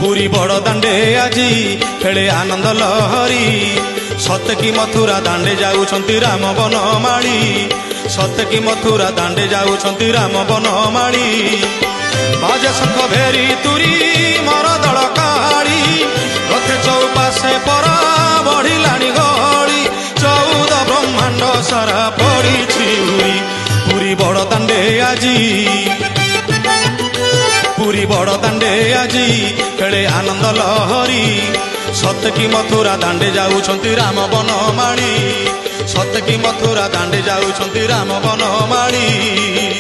ପୁରୀ ବଡ଼ ଦାଣ୍ଡେ ଆଜି ଖେଳେ ଆନନ୍ଦ ଲହରୀ। ସତେ କି ମଥୁରା ଦାଣ୍ଡେ ଯାଉଛନ୍ତି ରାମ ବନମାଳୀ। ସତେ କି ମଥୁରା ଦାଣ୍ଡେ ଯାଉଛନ୍ତି ରାମ ବନମାଳୀ। ବାଜେ ଶଙ୍ଖ ଭେରି ତୁରୀ ମର ଦଳ କାଳି। ରଥେ ଚଉପାଶେ ପରା ବଢିଲାଣି ଗହଳି। 14 ବ୍ରହ୍ମାଣ୍ଡ ସାରା ପଡ଼ିଛି ଉରି। ପୁରୀ ବଡ଼ ଦାଣ୍ଡେ ଆଜି ପୁରୀ ବଡ଼ ଦାଣ୍ଡେ ଆଜି ଖେଳେ ଆନନ୍ଦ ଲହରୀ। ସତେ କି ମଥୁରା ଦାଣ୍ଡେ ଯାଉଛନ୍ତି ରାମ ବନମାଳୀ। ସତେ କି ମଥୁରା ଦାଣ୍ଡେ ଯାଉଛନ୍ତି ରାମ ବନମାଳୀ।